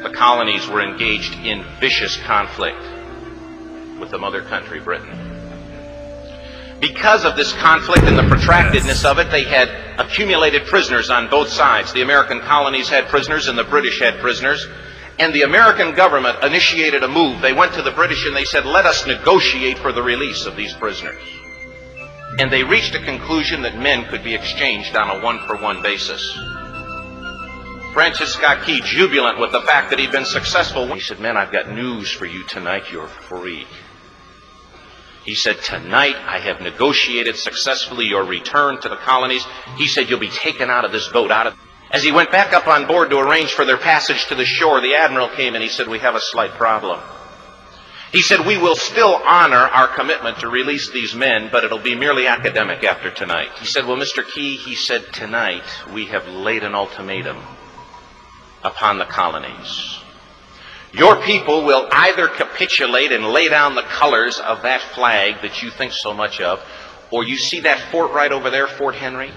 the colonies were engaged in vicious conflict with the mother country, Britain. Because of this conflict and the protractedness of it, they had accumulated prisoners on both sides. The American colonies had prisoners and the British had prisoners. And the American government initiated a move. They went to the British and they said, let us negotiate for the release of these prisoners. And they reached a conclusion that men could be exchanged on a one-for-one basis. Francis Scott Key, jubilant with the fact that he'd been successful, he said, men, I've got news for you tonight. You're free. He said, tonight I have negotiated successfully your return to the colonies. He said, you'll be taken out of this boat, As he went back up on board to arrange for their passage to the shore, the admiral came and he said, we have a slight problem. He said, we will still honor our commitment to release these men, but it'll be merely academic after tonight. He said, well, Mr. Key, he said, tonight we have laid an ultimatum upon the colonies. Your people will either capitulate and lay down the colors of that flag that you think so much of, or you see that fort right over there, Fort Henry?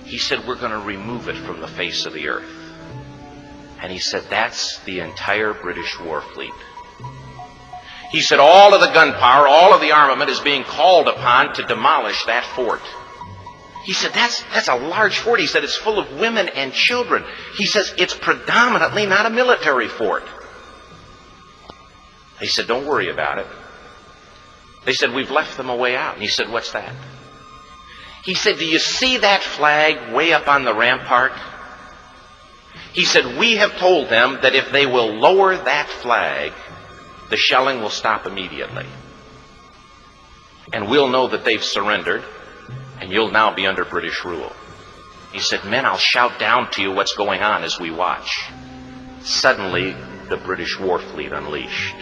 He said, we're going to remove it from the face of the earth. And he said, that's the entire British war fleet. He said, all of the gunpowder, all of the armament is being called upon to demolish that fort. He said, that's a large fort. He said, it's full of women and children. He says, it's predominantly not a military fort. He said, don't worry about it. They said, we've left them a way out. And he said, what's that? He said, do you see that flag way up on the rampart? He said, we have told them that if they will lower that flag, the shelling will stop immediately. And we'll know that they've surrendered, and you'll now be under British rule. He said, men, I'll shout down to you what's going on as we watch. Suddenly, the British war fleet unleashed.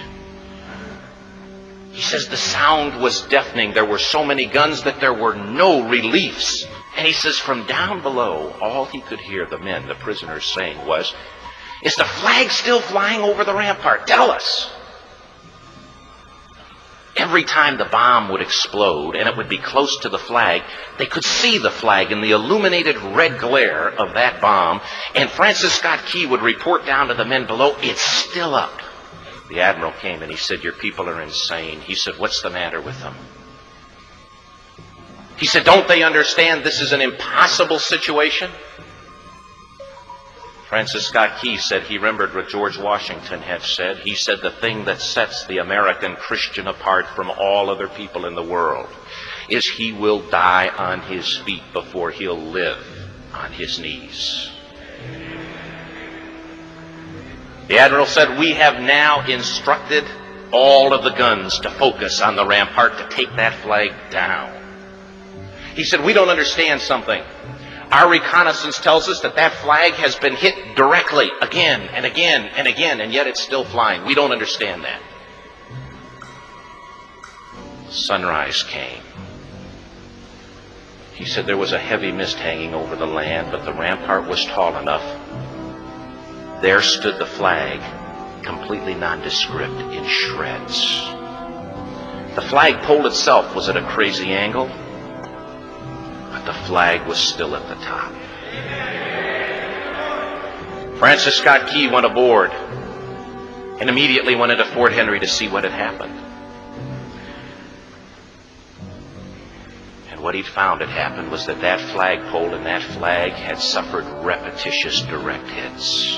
He says the sound was deafening. There were so many guns that there were no reliefs. And he says from down below, all he could hear the men, the prisoners, saying was, is the flag still flying over the rampart? Tell us. Every time the bomb would explode and it would be close to the flag, they could see the flag in the illuminated red glare of that bomb. And Francis Scott Key would report down to the men below, it's still up. The admiral came and he said, your people are insane. He said, what's the matter with them? He said, don't they understand this is an impossible situation? Francis Scott Key said he remembered what George Washington had said. He said the thing that sets the American Christian apart from all other people in the world is he will die on his feet before he'll live on his knees. The admiral said, we have now instructed all of the guns to focus on the rampart to take that flag down. He said, we don't understand something. Our reconnaissance tells us that that flag has been hit directly again and again and again, and yet it's still flying. We don't understand that. Sunrise came. He said there was a heavy mist hanging over the land, but the rampart was tall enough. There stood the flag, completely nondescript, in shreds. The flagpole itself was at a crazy angle, but the flag was still at the top. Francis Scott Key went aboard and immediately went into Fort Henry to see what had happened. And what he'd found had happened was that that flagpole and that flag had suffered repetitious direct hits.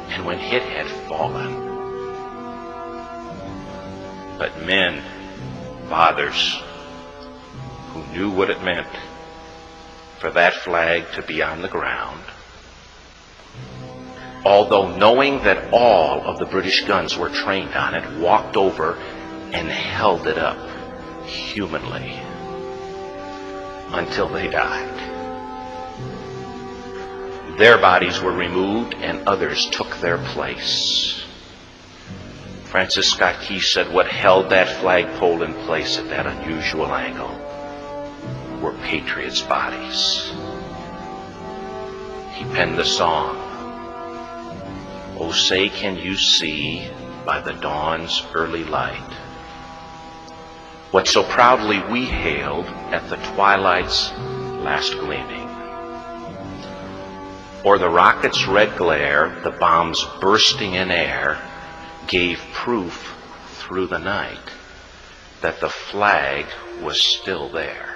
And when hit had fallen, but men, fathers, who knew what it meant for that flag to be on the ground, although knowing that all of the British guns were trained on it, walked over and held it up humanly until they died. Their bodies were removed and others took their place. Francis Scott Key said what held that flagpole in place at that unusual angle were patriots' bodies. He penned the song, "Oh, say can you see by the dawn's early light what so proudly we hailed at the twilight's last gleaming? or the rocket's red glare, the bombs bursting in air, gave proof through the night that the flag was still there.